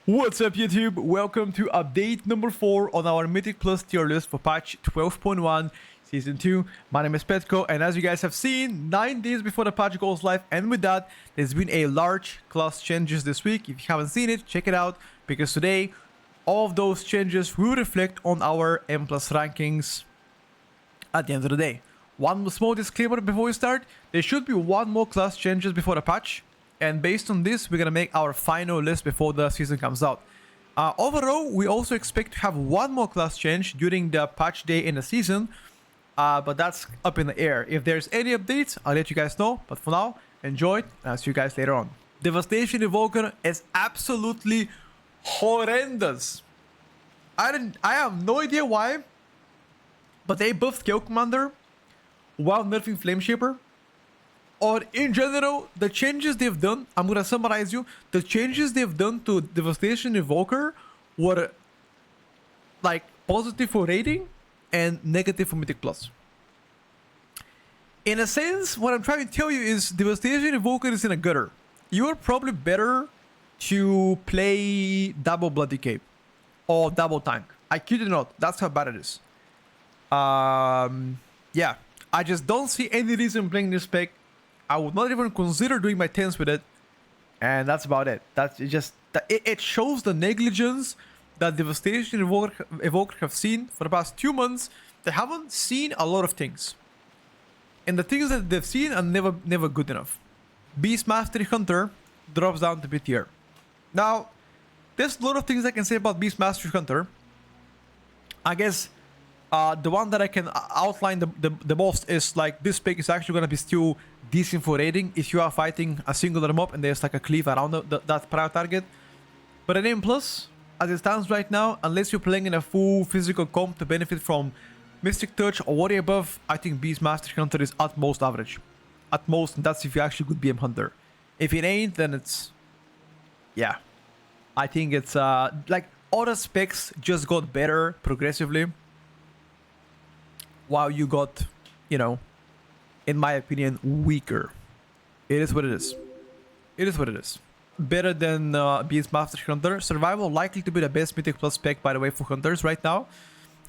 What's up YouTube? Welcome to update number 4 on our Mythic Plus tier list for patch 12.1 Season 2. My name is Petko, and as you guys have seen, 9 days before the patch goes live, and with that, there's been a large class changes this week. If you haven't seen it, check it out, because today, all of those changes will reflect on our M+ rankings at the end of the day. One small disclaimer before we start, there should be one more class changes before the patch. And based on this, we're gonna make our final list before the season comes out. Overall, we also expect to have one more class change during the patch day in the season, but that's up in the air. If there's any updates, I'll let you guys know. But for now, enjoy it, and I'll see you guys later on. Devastation Evoker is absolutely horrendous. I have no idea why, but they buffed Kill Commander while nerfing Flame Shaper. Or in general, the changes they've done, I'm gonna summarize you. The changes they've done to Devastation Evoker were like positive for rating and negative for Mythic Plus. In a sense, what I'm trying to tell you is Devastation Evoker is in a gutter. You are probably better to play double Bloody Cape or double tank. I kid you not, that's how bad it is. Yeah, I just don't see any reason playing this spec. I would not even consider doing my 10s with it, and that's about it. That's just it shows the negligence that Devastation Evoker have seen for the past 2 months. They haven't seen a lot of things, and the things that they've seen are never good enough. Beastmaster Hunter drops down to B tier. Now, there's a lot of things I can say about Beastmaster Hunter. I guess the one that I can outline the most is like this spec is actually gonna be still decent for raiding if you are fighting a singular mob and there's like a cleave around that prior target. But an M+, as it stands right now, unless you're playing in a full physical comp to benefit from Mystic Touch or Warrior buff, I think Beastmaster Hunter is at most average. At most, and that's if you're actually good BM Hunter. If it ain't, then it's... yeah. I think it's like other specs just got better progressively, while you got, you know, in my opinion, weaker. It is what it is. It is what it is. Better than Beastmaster Hunter. Survival likely to be the best Mythic Plus spec, by the way, for Hunters right now.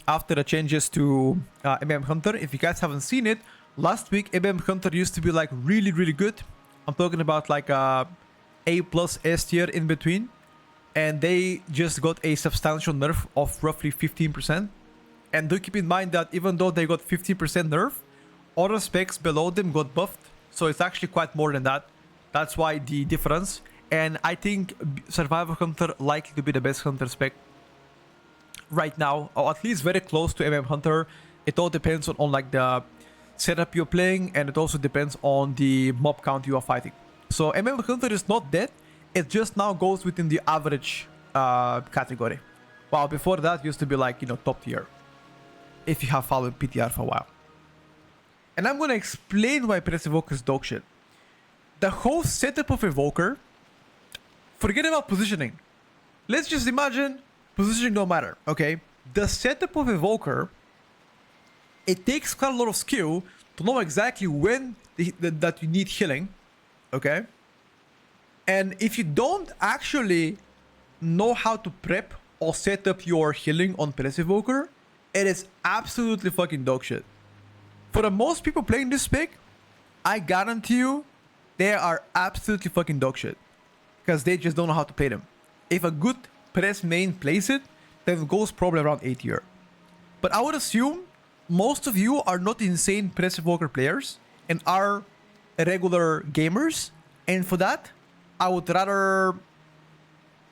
After the changes to MM Hunter. If you guys haven't seen it, last week MM Hunter used to be like really good. I'm talking about like A+ S tier in between. And they just got a substantial nerf of roughly 15%. And do keep in mind that even though they got 50% nerf, other specs below them got buffed, so it's actually quite more than that. That's why the difference. And I think Survivor Hunter likely to be the best Hunter spec right now, or at least very close to MM Hunter. It all depends on like the setup you're playing, and it also depends on the mob count you are fighting. So MM Hunter is not dead, it just now goes within the average category. While before that used to be like, you know, top tier, if you have followed PTR for a while. And I'm gonna explain why Press Evoker is dog shit. The whole setup of Evoker, forget about positioning. Let's just imagine positioning don't matter, okay? The setup of Evoker, it takes quite a lot of skill to know exactly when that you need healing, okay? And if you don't actually know how to prep or set up your healing on Press Evoker, it is absolutely fucking dog shit. For the most people playing this spec, I guarantee you, they are absolutely fucking dog shit. Because they just don't know how to play them. If a good press main plays it, then it goes probably around A tier. But I would assume most of you are not insane Press Evoker players and are regular gamers. And for that, I would rather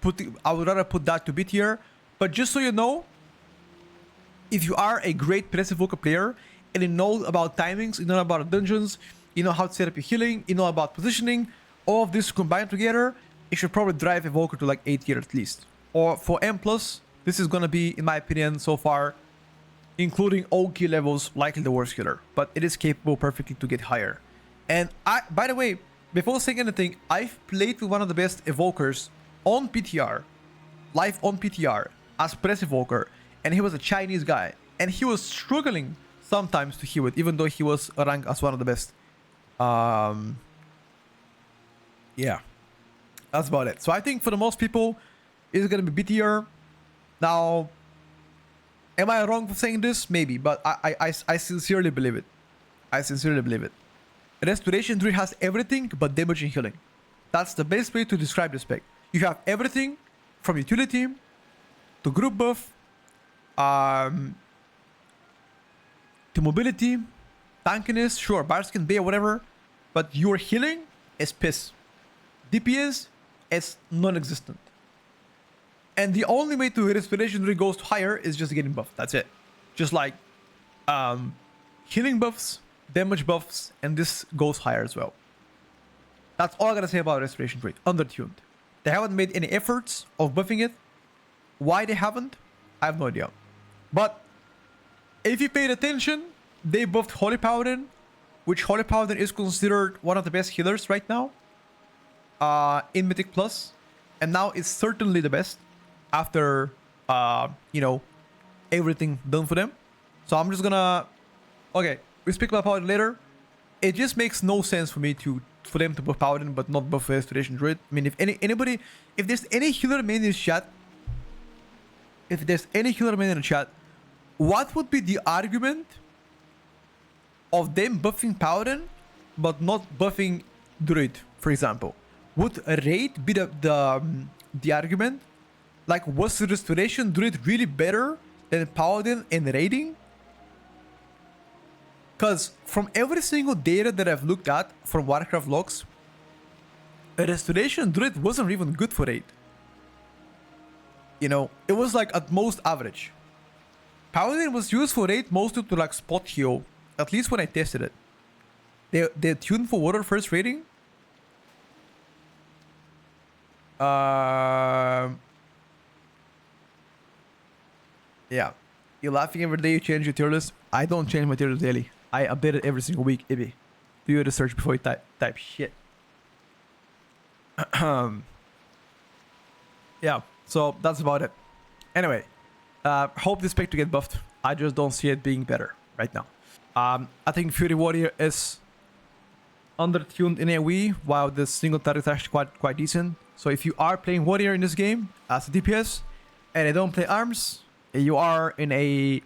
put that to B tier. But just so you know, if you are a great Press Evoker player and you know about timings, you know about dungeons, you know how to set up your healing, you know about positioning, all of this combined together, it should probably drive Evoker to like A tier at least. Or for M+, this is gonna be, in my opinion, so far, including all key levels, likely the worst killer. But it is capable perfectly to get higher. And by the way, before saying anything, I've played with one of the best Evokers on PTR, live on PTR, as Press Evoker, and he was a Chinese guy, and he was struggling sometimes to heal it, even though he was ranked as one of the best. Yeah, that's about it. So I think for the most people, Is it gonna be B tier? Now, am I wrong for saying this? Maybe, but I sincerely believe it. I sincerely believe it. Restoration Druid has everything but damage and healing. That's the best way to describe this spec. You have everything from utility to group buff, to mobility, tankiness, sure, Barskin Bay or whatever, but your healing is piss. DPS is non-existent. And the only way to Restoration Druid goes higher is just getting buffed. That's it. Just like healing buffs, damage buffs, and this goes higher as well. That's all I gotta say about Restoration Druid. Undertuned. They haven't made any efforts of buffing it. Why they haven't, I have no idea. But if you paid attention, they buffed Holy Paladin, which Holy Paladin is considered one of the best healers right now in Mythic Plus, and now it's certainly the best after you know, everything done for them. So I'm just gonna, okay, we speak about Paladin later. It just makes no sense for me for them to buff Paladin but not buff Restoration Druid. I mean, if there's any healer main in this chat, what would be the argument of them buffing Paladin but not buffing Druid, for example? Would a raid be the argument? Like, was the Restoration Druid really better than Paladin in raiding? Because from every single data that I've looked at from Warcraft logs, a Restoration Druid wasn't even good for raid. You know, it was like at most average. Paladin was used for raid mostly to like spot heal, at least when I tested it. They tuned for water first raiding. Yeah. You're laughing every day you change your tier list. I don't change my tier list daily. I update it every single week, Ibby. Do your research before you type shit. Yeah, so that's about it. Anyway, hope this spec to get buffed. I just don't see it being better right now. I think Fury Warrior is undertuned in AoE, while the single target is actually quite decent. So if you are playing Warrior in this game as a DPS and you don't play arms, you are in a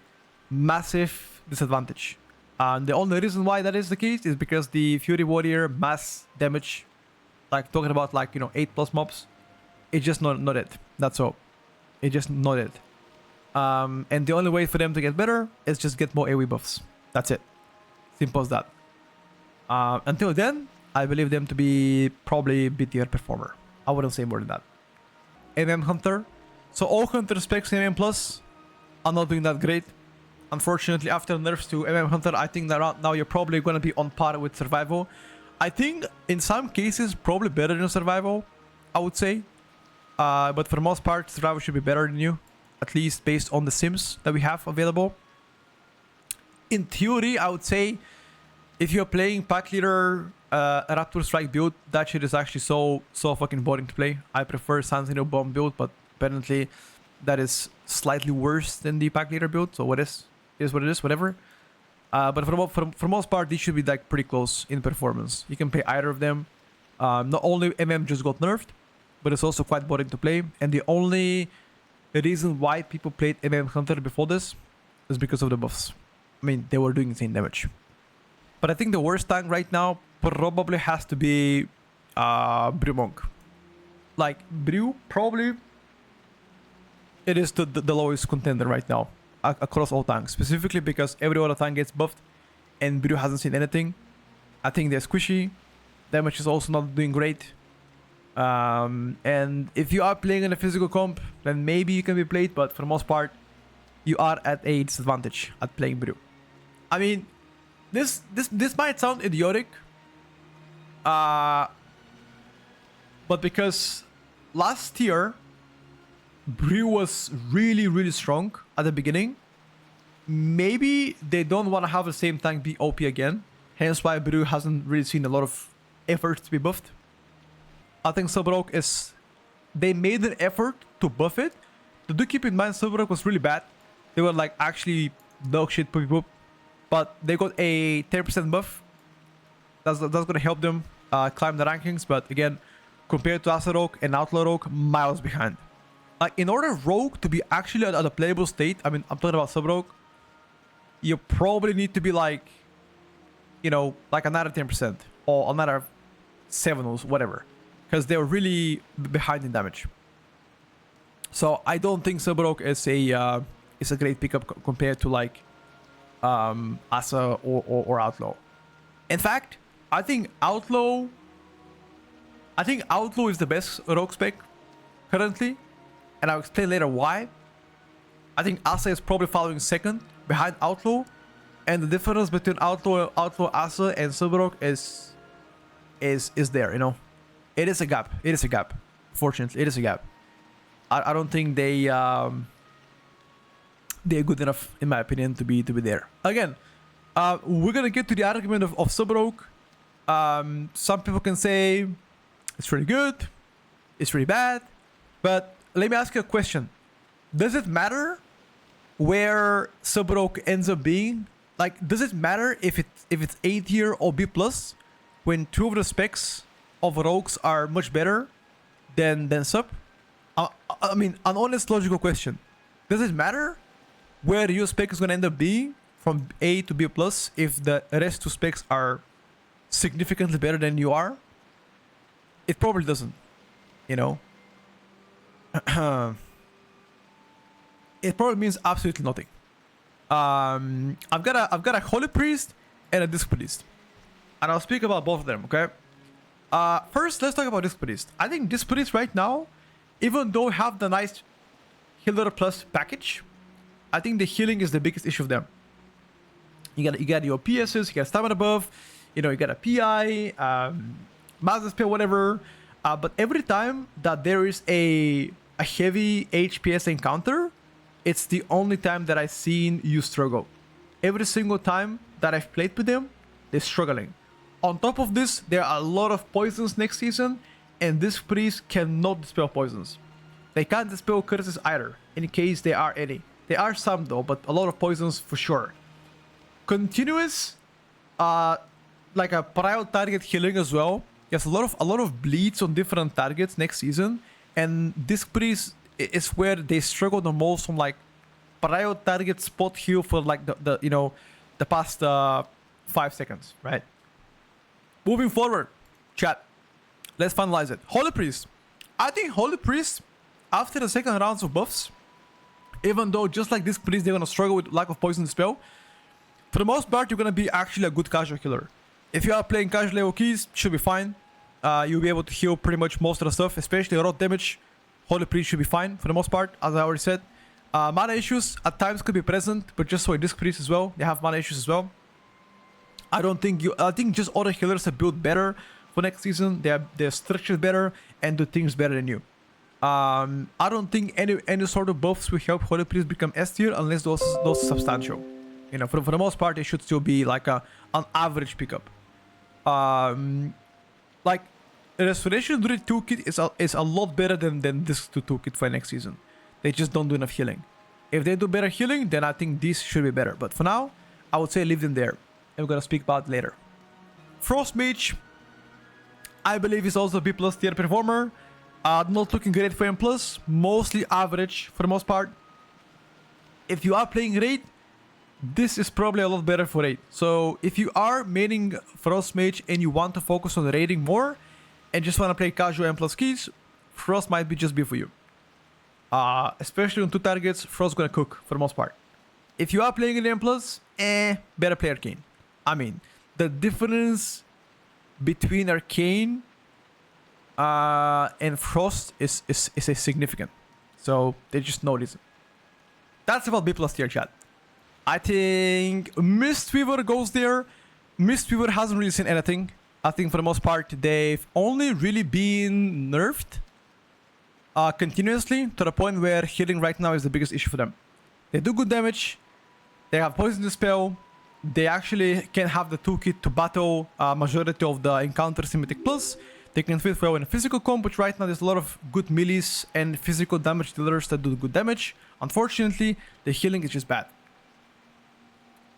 massive disadvantage. And the only reason why that is the case is because the Fury Warrior mass damage, like talking about like, you know, 8+ mobs, it's just not it. That's all. It's just not it. And the only way for them to get better is just get more AoE buffs. That's it. Simple as that. Until then, I believe them to be probably B-tier performer. I wouldn't say more than that. Hunter. So all Hunter specs in Plus are not doing that great. Unfortunately, after nerfs to Hunter, I think that now you're probably going to be on par with Survival. I think in some cases, probably better than Survival, I would say. But for the most part, Survival should be better than you. At least based on the sims that we have available. In theory, I would say, if you're playing Pack Leader Raptor Strike build, that shit is actually so fucking boring to play. I prefer Sentinel Bomb build, but apparently that is slightly worse than the Pack Leader build. So what is what it is, whatever. But for most part, these should be like pretty close in performance. You can play either of them. Not only just got nerfed, but it's also quite boring to play. And the only reason why people played Hunter before this is because of the buffs. I mean, they were doing insane damage. But I think the worst tank right now probably has to be Brew Monk. Like, Brew, probably, it is the lowest contender right now across all tanks. Specifically because every other tank gets buffed and Brew hasn't seen anything. I think they're squishy. Damage is also not doing great. And if you are playing in a physical comp, then maybe you can be played, but for the most part, you are at a disadvantage at playing Brew. I mean, this might sound idiotic, but because last year Brew was really strong at the beginning, maybe they don't want to have the same tank be OP again. Hence why Brew hasn't really seen a lot of effort to be buffed. I think Subrogue is... They made an effort to buff it. Do keep in mind, Subrogue was really bad. They were like actually dog shit poopy poop. But they got a 10% buff. That's going to help them climb the rankings. But again, compared to Asa Rogue and Outlaw Rogue, miles behind. Like, in order Rogue to be actually at a playable state, I mean, I'm talking about Sub-Rogue, you probably need to be like, you know, like another 10% or another 7 or whatever. Because they're really behind in damage. So I don't think Sub-Rogue is a great pickup compared to like Asa or Outlaw. In fact, I think Outlaw is the best Rogue spec currently, and I'll explain later why. I think Asa is probably following second behind Outlaw, and the difference between Outlaw, Asa, and Sub-Rogue is there. You know, it is a gap. It is a gap. Fortunately, it is a gap. I don't think they're good enough, in my opinion, to be there. Again, we're gonna get to the argument of Sub-Rogue. Some people can say it's really good, it's really bad, but let me ask you a question. Does it matter where Sub-Rogue ends up being? Like, does it matter if it's A tier or B plus when two of the specs of Rogues are much better than Sub? I mean, an honest logical question. Does it matter where your spec is going to end up being from A to B plus if the rest two specs are significantly better than you are? It probably doesn't, you know. It probably means absolutely nothing. I've got a Holy Priest and a Disc Priest, and I'll speak about both of them. Okay. First, let's talk about Disc Priest. I think Disc Priest right now, even though have the nice healer plus package, I think the healing is the biggest issue of them. You got your PSs, you got stamina buff, you know, you got a PI, Master Spell, whatever. But every time that there is a heavy HPS encounter, it's the only time that I've seen you struggle. Every single time that I've played with them, they're struggling. On top of this, there are a lot of poisons next season, and this priest cannot dispel poisons. They can't dispel curses either, in case there are any. There are some though, but a lot of poisons for sure. Continuous, like a prior target healing as well. Yes, a lot of bleeds on different targets next season, and this priest is where they struggle the most from like prior target spot heal for like the you know, the past 5 seconds, right? Moving forward, chat. Let's finalize it. Holy Priest. I think Holy Priest, after the second rounds of buffs, even though just like this priest, they're gonna struggle with lack of poison spell, for the most part, you're gonna be actually a good casual killer. If you are playing casual level keys, should be fine. You'll be able to heal pretty much most of the stuff, especially raw damage. Holy Priest should be fine for the most part, as I already said. Mana issues at times could be present, but just so Disc Priest as well, they have mana issues as well. I think just other healers are built better for next season. They're structured better and do things better than you. I don't think any sort of buffs will help Holy Priest become S tier unless those are substantial. You know, for the most part, it should still be like an average pickup. Like Restoration Druid toolkit is a lot better than this toolkit for next season. They just don't do enough healing. If they do better healing, then I think this should be better. But for now, I would say leave them there. And we're gonna speak about it later. Frost Mage, I believe is also a B plus tier performer. Not looking great for M+, mostly average for the most part. If you are playing raid, this is probably a lot better for raid. So if you are maining Frost Mage and you want to focus on raiding more and just want to play casual M+ keys, Frost might be just be for you. Especially on 2 targets, Frost gonna cook for the most part. If you are playing in M+, better play Arcane. I mean, the difference between Arcane and Frost is significant. So they just notice it. That's about B plus tier, chat. I think Mistweaver goes there. Mistweaver hasn't really seen anything. I think for the most part, they've only really been nerfed continuously to the point where healing right now is the biggest issue for them. They do good damage. They have poison dispel. They actually can have the toolkit to battle majority of the encounters in Mythic Plus. They can fit well in a physical comp, but right now there's a lot of good melees and physical damage dealers that do good damage. Unfortunately, the healing is just bad.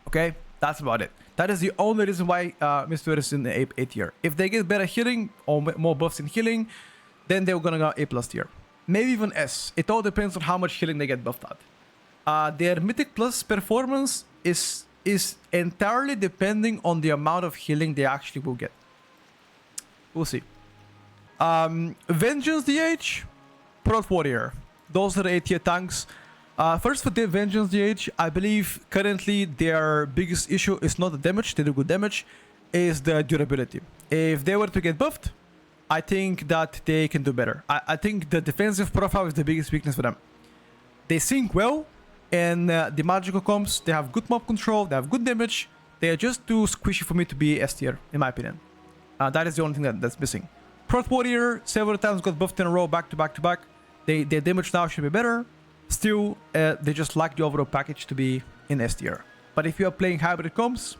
Okay, that's about it. That is the only reason why Mistweaver is in the A tier. If they get better healing or more buffs in healing, then they're gonna go A plus tier. maybe even S. It all depends on how much healing they get buffed at. Their Mythic Plus performance is entirely depending on the amount of healing they actually will get. We'll see. Vengeance DH, Prot Warrior. Those are the 8 tier tanks. First for the Vengeance DH, I believe currently their biggest issue is not the damage, they do good damage, is the durability. If they were to get buffed, I think that they can do better. I think the defensive profile is the biggest weakness for them. They sync well, and the magical comps, they have good mob control, they have good damage. They are just too squishy for me to be S tier, in my opinion. That is the only thing that's missing. Prot Warrior several times got buffed in a row, back to back to back. Their damage now should be better. Still, they just lack the overall package to be in S tier. But if you are playing hybrid comps,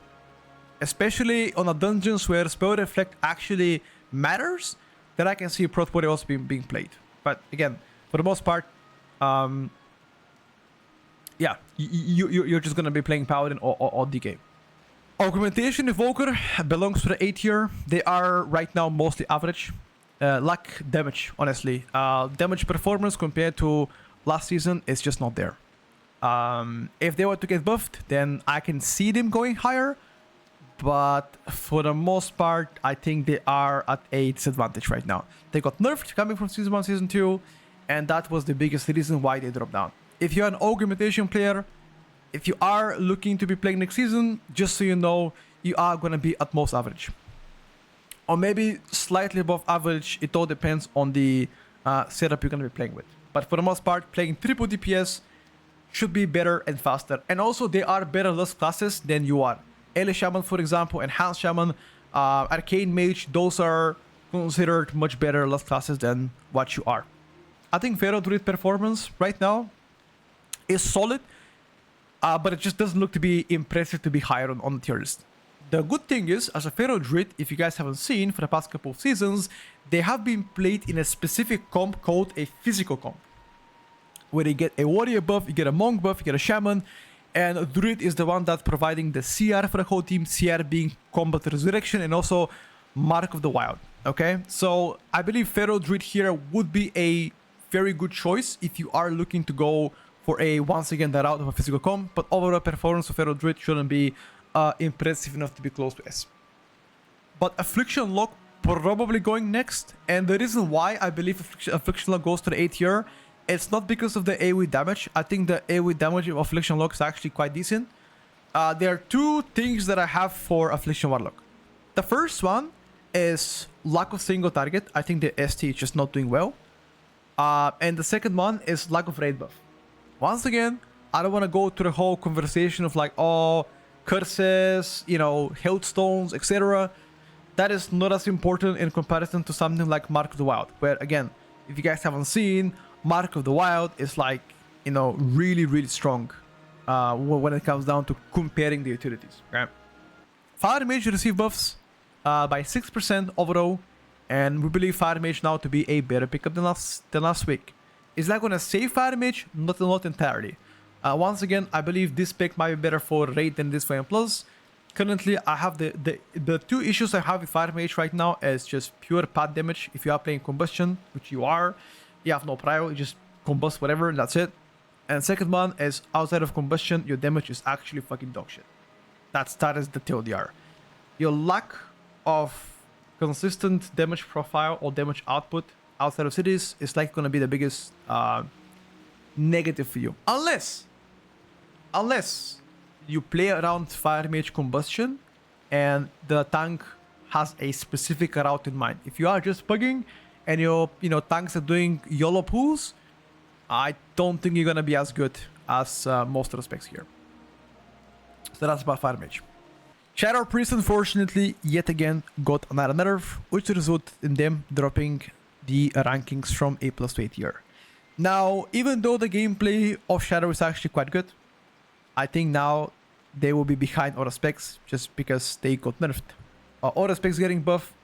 especially on a dungeons where Spell Reflect actually matters, then I can see Prot Warrior also being played. But again, for the most part, yeah, you're just gonna be playing Paladin or DK. Augmentation Evoker belongs to the A tier. They are right now mostly average. Lack damage, honestly. Damage performance compared to last season is just not there. If they were to get buffed, then I can see them going higher. But for the most part, I think they are at a disadvantage right now. They got nerfed coming from Season 1, Season 2, and that was the biggest reason why they dropped down. If you're an Augmentation player, if you are looking to be playing next season, just so you know, you are going to be at most average. Or maybe slightly above average. It all depends on the setup you're going to be playing with. But for the most part, playing triple DPS should be better and faster. And also, they are better less classes than you are. Ele Shaman, for example, Enhanced Shaman, Arcane Mage, those are considered much better less classes than what you are. I think Pharaoh Druid performance right now is solid, but it just doesn't look to be impressive to be higher on the tier list. The good thing is, as a Pharaoh Druid, if you guys haven't seen for the past couple of seasons, they have been played in a specific comp called a physical comp, where you get a warrior buff, you get a monk buff, you get a shaman, and Druid is the one that's providing the CR for the whole team, CR being Combat Resurrection and also Mark of the Wild, okay? So I believe Pharaoh Druid here would be a very good choice if you are looking to go for a, once again, the route of a physical comp, but overall performance of Pharaoh Druid shouldn't be impressive enough to be close to S. But Affliction Lock probably going next, and the reason why I believe Affliction Lock goes to the A tier, it's not because of the AoE damage. I think the AoE damage of Affliction Lock is actually quite decent. There are two things that I have for Affliction Warlock. The first one is lack of single target. I think the ST is just not doing well. And the second one is lack of raid buff. Once again, I don't want to go to the whole conversation of like, oh, curses, you know, hailstones, etc. That is not as important in comparison to something like Mark of the Wild, where again, if you guys haven't seen, Mark of the Wild is like, you know, really, really strong when it comes down to comparing the utilities, right? Fire Mage received buffs by 6% overall, and we believe Fire Mage now to be a better pickup than last week. Is that going to save Fire Mage? Not entirely. Once again, I believe this pick might be better for raid than this for M+. Currently, I have the two issues I have with Fire Mage right now is just pure pad damage. If you are playing Combustion, which you are, you have no prio, you just combust whatever, and that's it. And second one is outside of Combustion, your damage is actually fucking dog shit. That is the TLDR. Your lack of consistent damage profile or damage output outside of cities is like going to be the biggest negative for you. Unless you play around Fire Mage Combustion and the tank has a specific route in mind. If you are just bugging and your tanks are doing YOLO pulls, I don't think you're gonna be as good as most respects here. So that's about Fire Mage. Shadow Priest, unfortunately, yet again got another nerf, which resulted in them dropping the rankings from A+ to A tier. Now, even though the gameplay of Shadow is actually quite good, I think now they will be behind all specs just because they got nerfed. All specs getting buff,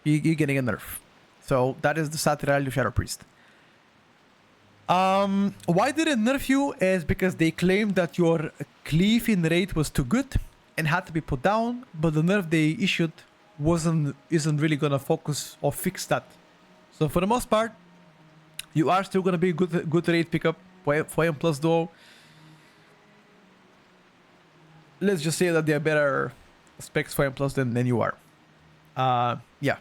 you're getting a nerf. So that is the sad reality of Shadow Priest. Why did it nerf you? Is because they claimed that your cleave in rate was too good and had to be put down, but the nerf they issued isn't really gonna focus or fix that. So for the most part, You are still gonna be good rate pickup for M plus though. Let's just say that they're better specs for M plus than you are. Yeah.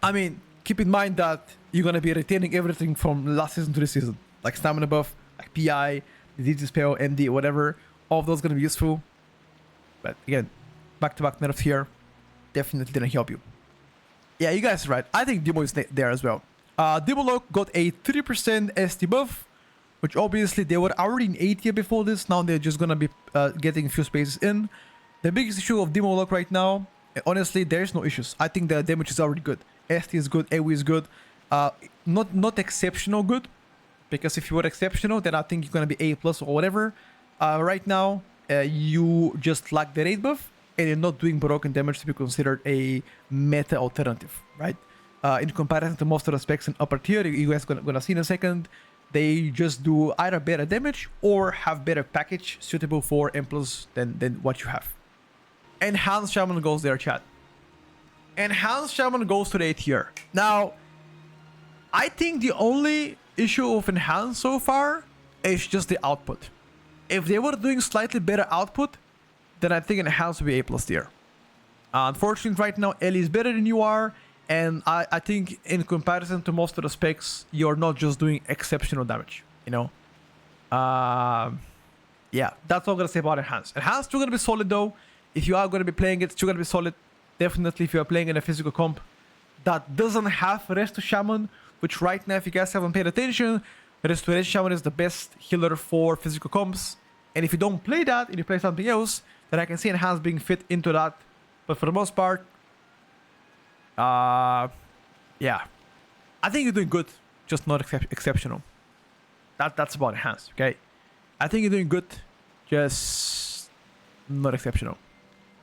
I mean, keep in mind that you're gonna be retaining everything from last season to this season, like stamina buff, like PI, the DG spell, MD, whatever. All of those gonna be useful. But again, back-to-back nerfs here definitely didn't help you. Yeah, you guys are right. I think Demo is there as well. Demonology got a 3% ST buff, which obviously they were already in 8 tier before this. Now they're just gonna be getting a few spaces in. The biggest issue of Demonology right now, honestly, there's no issues. I think the damage is already good. ST is good, AoE is good. Not exceptional good, because if you were exceptional, then I think you're gonna be A+ or whatever. Right now, you just lack the rate buff, and you're not doing broken damage to be considered a meta alternative, right? In comparison to most of the specs in upper tier, you guys gonna see in a second, they just do either better damage or have better package suitable for M+ than what you have. Enhanced Shaman goes there, chat. Enhanced Shaman goes to the A tier. Now, I think the only issue of Enhanced so far is just the output. If they were doing slightly better output, then I think Enhanced would be A+ tier. Unfortunately, right now, Ellie is better than you are, and I think in comparison to most of the specs, you're not just doing exceptional damage, you know? Yeah, that's all I'm gonna say about Enhanced. Enhanced still gonna be solid though. If you are gonna be playing it, it's still gonna be solid. Definitely if you are playing in a physical comp that doesn't have Resto Shaman, which right now, if you guys haven't paid attention, Restoration Shaman is the best healer for physical comps. And if you don't play that, and you play something else, then I can see Enhanced being fit into that. But for the most part, yeah, I think you're doing good, just not exceptional. That's about Enhanced, okay? I think you're doing good, just not exceptional.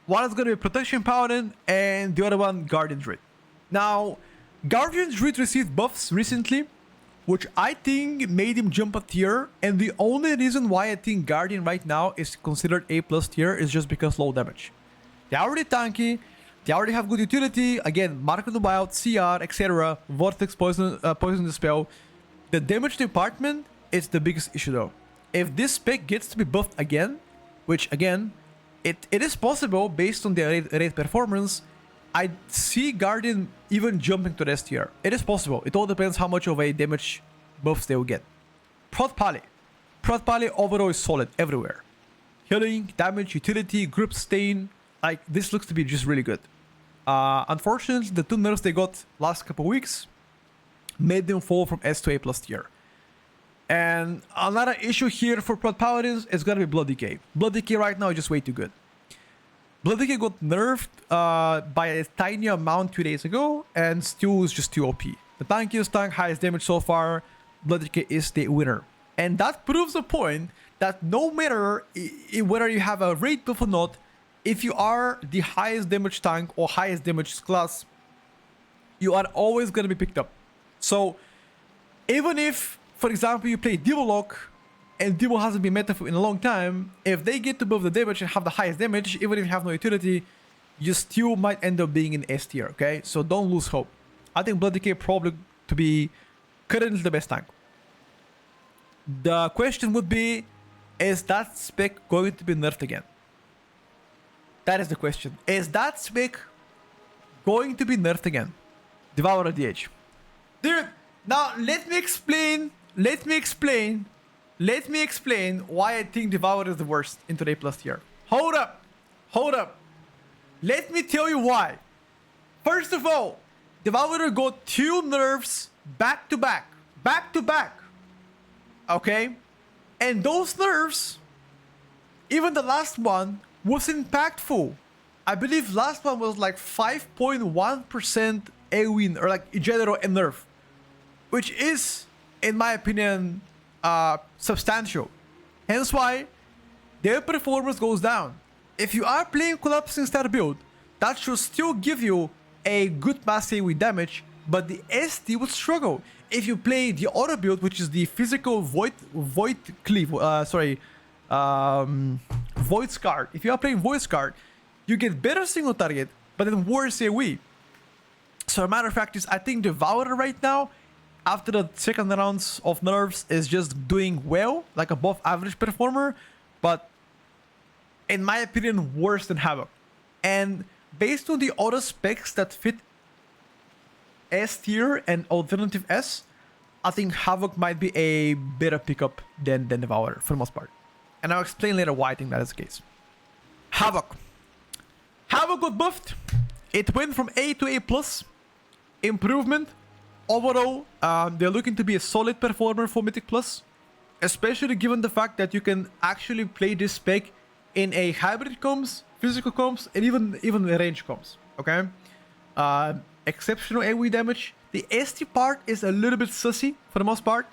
One is going to be Protection Paladin, and the other one, Guardian Druid. Now, Guardian Druid received buffs recently, which I think made him jump a tier, and the only reason why I think Guardian right now is considered A+ tier is just because low damage. They're already tanky, they already have good utility, again, Mark of the Wild, CR, etc., Vortex, Poison the Spell. The damage department is the biggest issue though. If this spec gets to be buffed again, which again, it is possible based on their rate performance, I see Guardian even jumping to the S tier. It is possible. It all depends how much of a damage buffs they will get. Prot Pally overall is solid everywhere. Healing, damage, utility, grip stain. Like, this looks to be just really good. Unfortunately, the 2 nerfs they got last couple weeks made them fall from S to A+ tier. And another issue here for Prot Paladins is gonna be Blood DK. Blood DK right now is just way too good. Blood DK got nerfed by a tiny amount 2 days ago, and still is just too OP. The tankiest tank, highest damage so far, Blood DK is the winner. And that proves the point that no matter whether you have a rate buff or not, if you are the highest damage tank or highest damage class, you are always going to be picked up. So even if, for example, you play Demonology and Demo hasn't been meta in a long time, if they get above the damage and have the highest damage, even if you have no utility, you still might end up being in S tier, okay? So don't lose hope. I think Blood DK probably to be currently the best tank. The question would be, is that spec going to be nerfed again? That is the question. Is that spec going to be nerfed again? Devourer DH. Dude, now let me explain why I think Devourer is the worst into the A+ tier. Hold up. Let me tell you why. First of all, Devourer got 2 nerfs back to back. Okay? And those nerfs, even the last one, was impactful. I believe last one was like 5.1% AoE, or like in general a nerf, which is, in my opinion, substantial. Hence why their performance goes down. If you are playing collapsing star build, that should still give you a good mass AoE damage, but the ST would struggle. If you play the auto build, which is the physical void cleave, Void Scar. If you are playing Void Scar, you get better single target, but then worse AoE. So a matter of fact is, I think Devourer right now after the second rounds of nerfs is just doing well, like above average performer, but in my opinion, worse than Havoc. And based on the other specs that fit S tier and alternative S, I think Havoc might be a better pickup than Devourer for the most part. And I'll explain later why I think that is the case. Havoc. Havoc got buffed. It went from A to A+. Improvement. Overall, they're looking to be a solid performer for Mythic Plus. Especially given the fact that you can actually play this spec in a hybrid comps, physical comps, and even range comps. Okay? Exceptional AoE damage. The ST part is a little bit sussy for the most part.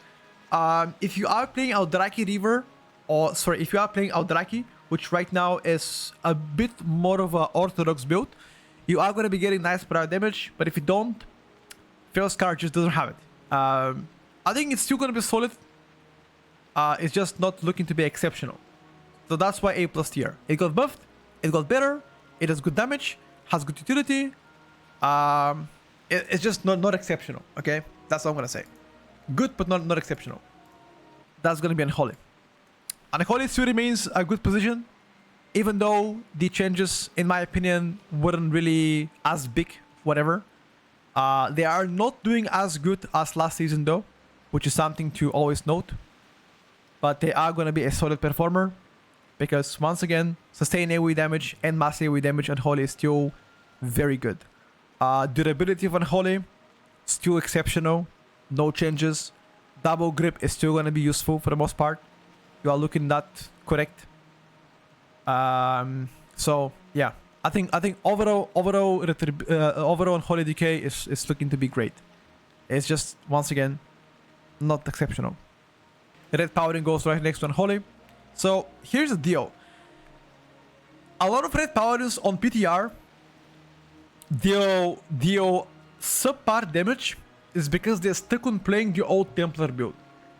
If you are playing Eldraki Reaver, or sorry, if you are playing Eldraki, which right now is a bit more of an orthodox build, you are going to be getting nice prior damage. But if you don't, Felskar just doesn't have it. I think it's still going to be solid. It's just not looking to be exceptional. So that's why A+ tier. It got buffed, it got better, it has good damage, has good utility. It's just not exceptional, okay? That's what I'm gonna say. Good, but not exceptional. That's gonna be Unholy. Unholy still remains a good position, even though the changes, in my opinion, weren't really as big, whatever. They are not doing as good as last season though, which is something to always note. But they are gonna be a solid performer, because once again, sustained AoE damage and mass AoE damage Unholy is still very good. Durability of Unholy, still exceptional, no changes. Double grip is still going to be useful for the most part. You are looking that correct. So yeah, I think overall Unholy DK is looking to be great. It's just once again not exceptional. Red Paladin goes right next to Unholy. So here's the deal. A lot of Red Paladins on PTR deal subpar damage is because they're stuck on playing the old Templar build.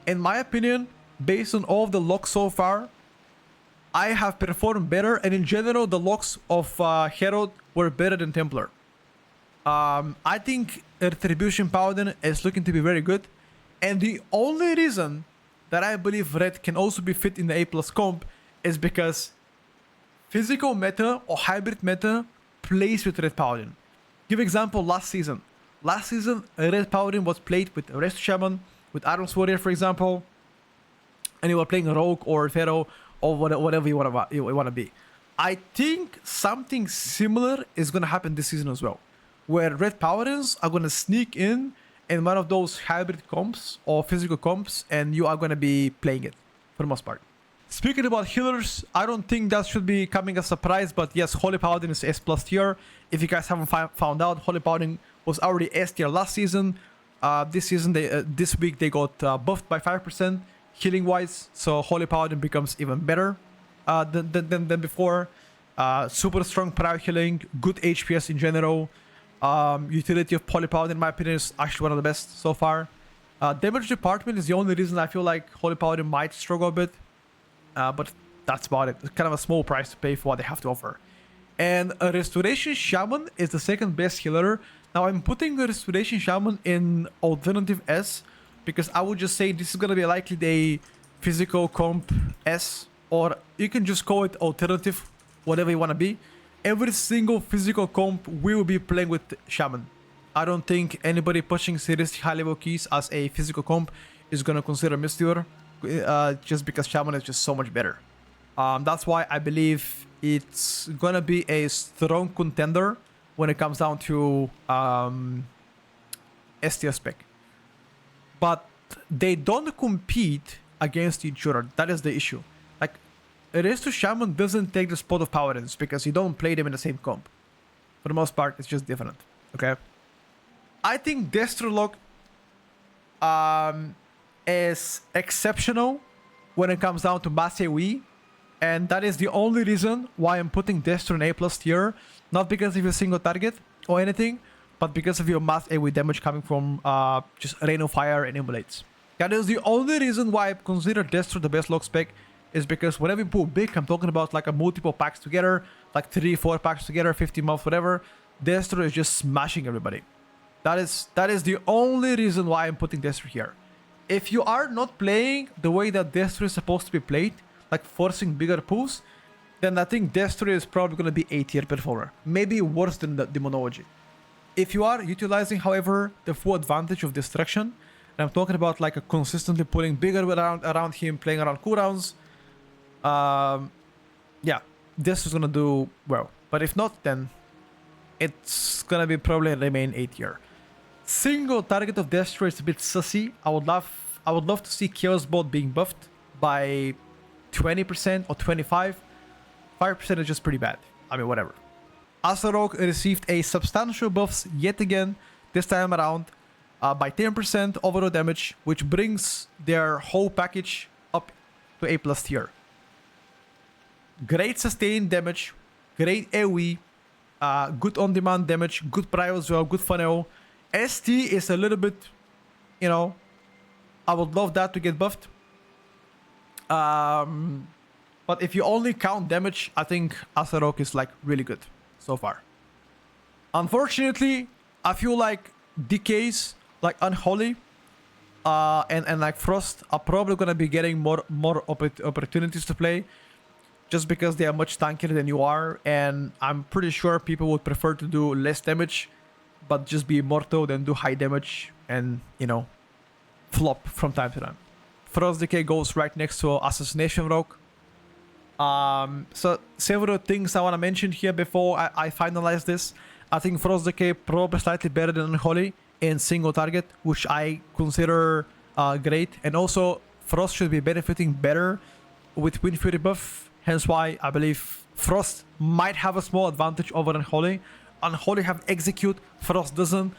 In my opinion, based on all of the locks so far, I have performed better, and in general the locks of Herald were better than Templar. I think Retribution Paladin is looking to be very good, and the only reason that I believe Red can also be fit in the A+ comp is because physical meta or hybrid meta plays with Red Paladin. Give example last season. Last season, Red Paladin was played with Resto Shaman, with Arms Warrior, for example, and you were playing Rogue or Pharaoh or whatever you want to be. I think something similar is going to happen this season as well, where Red Paladins are going to sneak in one of those hybrid comps or physical comps, and you are going to be playing it for the most part. Speaking about healers, I don't think that should be coming as a surprise, but yes, Holy Paladin is S+ tier. If you guys haven't found out, Holy Paladin was already S tier last season. This week they got buffed by 5% healing wise, so Holy Paladin becomes even better than before. Super strong prior healing, good HPS in general. Utility of Holy Paladin, in my opinion, is actually one of the best so far. Damage department is the only reason I feel like Holy Paladin might struggle a bit. But that's about it. It's kind of a small price to pay for what they have to offer. And a Restoration Shaman is the second best healer. Now I'm putting a Restoration Shaman in Alternative S, because I would just say this is going to be likely the physical comp S, or you can just call it alternative, whatever you want to be. Every single physical comp will be playing with Shaman. I don't think anybody pushing seriously high level keys as a physical comp is going to consider Mistweaver. Just because Shaman is just so much better. That's why I believe it's gonna be a strong contender when it comes down to STS spec. But they don't compete against each other. That is the issue. Like, Resto Shaman doesn't take the spot of Paladins because you don't play them in the same comp. For the most part, it's just different. Okay. I think Destrolog is exceptional when it comes down to mass AoE, and that is the only reason why I'm putting Destro in A+ tier, not because of your single target or anything, but because of your mass AoE damage coming from just Rain of Fire and Immolates. That is the only reason why I consider Destro the best log spec, is because whenever you pull big, I'm talking about like a multiple packs together, like 3-4 packs together, 50 months, whatever, Destro is just smashing everybody. That is the only reason why I'm putting Destro here. If you are not playing the way that Destro is supposed to be played, like forcing bigger pulls, then I think Destro is probably going to be A tier performer. Maybe worse than the Demonology. If you are utilizing, however, the full advantage of Destruction, and I'm talking about like a consistently pulling bigger around him, playing around cooldowns, yeah, this is going to do well. But if not, then it's going to be probably remain A tier. Single target of Destro is a bit sussy. I would love to see Chaos Bolt being buffed by 20% or 25%. 5% is just pretty bad. I mean, whatever. Outlaw Rogue received a substantial buffs yet again, this time around, by 10% overall damage, which brings their whole package up to A+ tier. Great sustained damage, great AoE, good on-demand damage, good prio as well, good funnel. ST is a little bit, you know, I would love that to get buffed. But if you only count damage, I think Outlaw Rogue is like really good so far. Unfortunately, I feel like DKs like Unholy and like Frost are probably gonna be getting more opportunities to play, just because they are much tankier than you are, and I'm pretty sure people would prefer to do less damage but just be immortal than do high damage and, you know, flop from time to time. Frost DK goes right next to Assassination Rogue. So several things I want to mention here before I finalize this. I think Frost DK probably slightly better than Unholy in single target, which I consider great. And also Frost should be benefiting better with Wind Fury buff. Hence why I believe Frost might have a small advantage over Unholy. Unholy have Execute, Frost doesn't.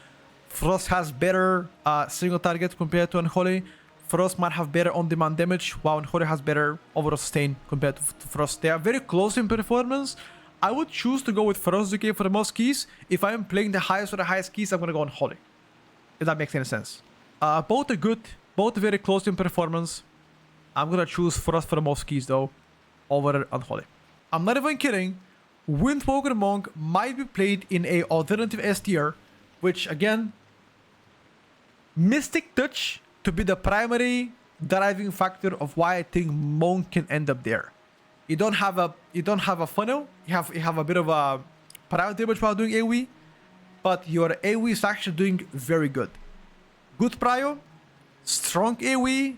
Frost has better single target compared to Unholy. Frost might have better on-demand damage, while Unholy has better overall sustain compared to Frost. They are very close in performance. I would choose to go with Frost DK for the most keys. If I'm playing the highest or the highest keys, I'm going to go Unholy. If that makes any sense. Both are good, both very close in performance. I'm going to choose Frost for the most keys though, over Unholy. I'm not even kidding. Windwalker Monk might be played in a alternative S tier, which again, Mystic Touch to be the primary driving factor of why I think Monk can end up there. You don't have a funnel. You have a bit of a prio damage while doing AoE, but your AoE is actually doing very good. Good prio, strong AoE,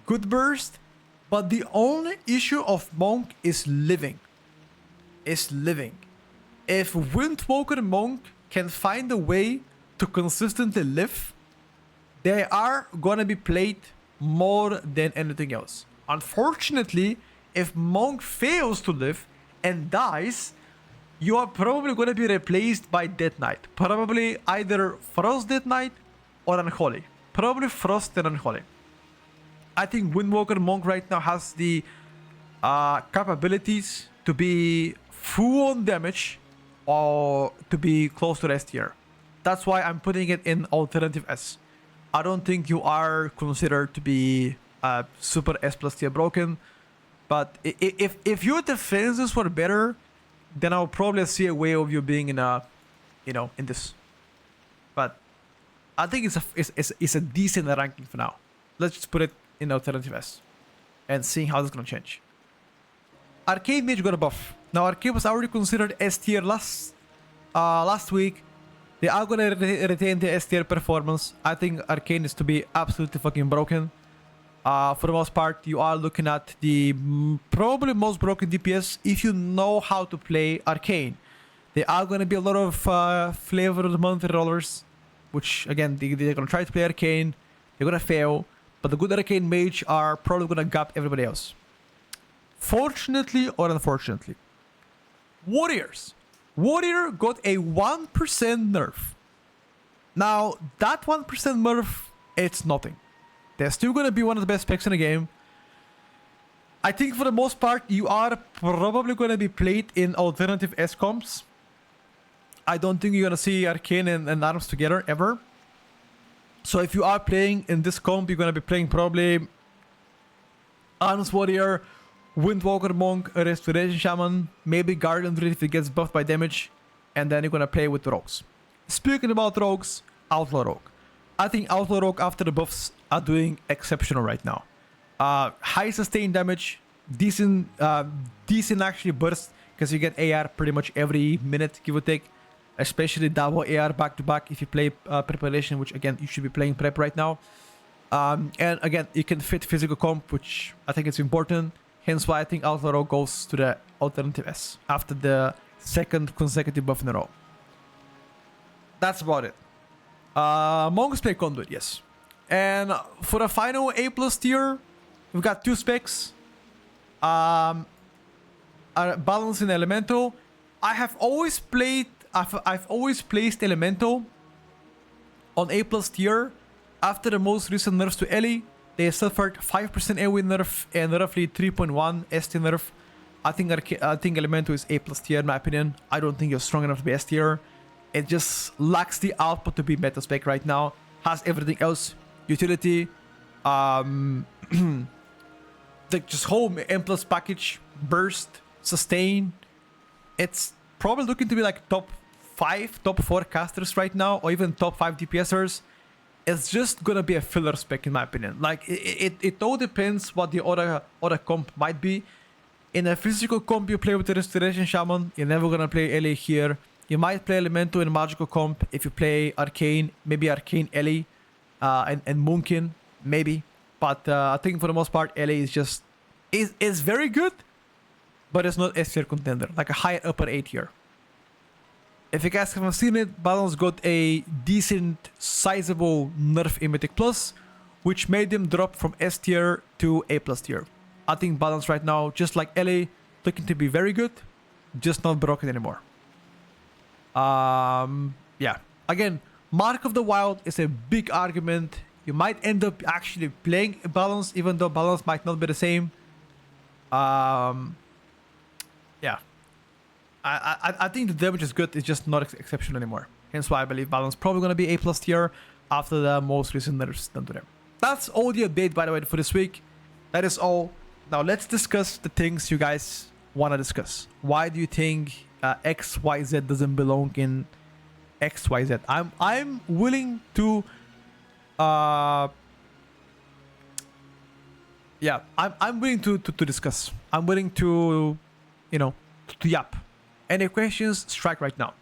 good burst, but the only issue of Monk is living. If Windwalker Monk can find a way to consistently live, they are gonna be played more than anything else. Unfortunately, if Monk fails to live and dies, you are probably gonna be replaced by Death Knight. Probably either Frost Death Knight or Unholy. Probably Frost and Unholy. I think Windwalker Monk right now has the capabilities to be full on damage or to be close to S tier. That's why I'm putting it in alternative S. I don't think you are considered to be super S+ tier broken, but if your defenses were better, then I'll probably see a way of you being in a, you know, in this. But I think it's a decent ranking for now. Let's just put it in alternative S and seeing how this is gonna change. Arcane Mage got a buff. Now Arcane was already considered S tier last week. They are gonna retain the S tier performance. I think Arcane is to be absolutely fucking broken. For the most part, you are looking at the probably most broken DPS if you know how to play Arcane. There are gonna be a lot of flavor of the month rollers, which again they're gonna try to play Arcane. They're gonna fail, but the good Arcane Mage are probably gonna gap everybody else. Fortunately or unfortunately, Warriors. Warrior got a 1% nerf. Now, that 1% nerf, it's nothing. They're still going to be one of the best picks in the game. I think for the most part, you are probably going to be played in alternative S comps. I don't think you're going to see Arcane and Arms together, ever. So if you are playing in this comp, you're going to be playing probably Arms Warrior, Windwalker Monk, Retribution Shaman, maybe Guardian Druid if it gets buffed by damage, and then you're gonna play with Rogues. Speaking about Rogues, Outlaw Rogue. I think Outlaw Rogue after the buffs are doing exceptional right now. High sustain damage, decent actually burst, because you get AR pretty much every minute, give or take. Especially double AR back to back if you play preparation, which again, you should be playing prep right now. And again, you can fit physical comp, which I think is important. Hence why I think Outlaw Rogue goes to the alternative S after the second consecutive buff in a row. That's about it. Monks play Conduit, yes. And for the final A+ tier, we've got 2 specs. Balance in Elemental. I've always placed Elemental on A+ tier. After the most recent nerfs to Ellie, they suffered 5% AoE nerf and roughly 3.1 ST nerf. I think Elemental is A+ tier in my opinion. I don't think you're strong enough to be S tier. It just lacks the output to be meta spec right now. Has everything else. Utility. The just whole M+ package. Burst. Sustain. It's probably looking to be like top 5, top 4 casters right now. Or even top 5 DPSers. It's just gonna be a filler spec in my opinion. Like it all depends what the other comp might be. In a physical comp you play with the Restoration Shaman, you're never gonna play Ellie here. You might play Elemental in a magical comp if you play Arcane, maybe Arcane Ellie and Munkin, maybe. But I think for the most part Ellie is just is very good, but it's not S tier contender, like a high upper A tier. If you guys haven't seen it, Balance got a decent, sizable nerf in Mythic Plus, which made him drop from S tier to A+ tier. I think Balance right now, just like Ellie, looking to be very good, just not broken anymore. Yeah. Again, Mark of the Wild is a big argument. You might end up actually playing Balance, even though Balance might not be the same. Yeah. I think the damage is good, it's just not exceptional anymore. Hence why I believe Balance probably going to be A+ tier after the most recent nerfs done to them. That's all the update, by the way, for this week. That is all. Now let's discuss the things you guys want to discuss. Why do you think XYZ doesn't belong in XYZ? I'm willing to yeah, I'm willing to discuss. I'm willing to, you know, to yap. Any questions, strike right now.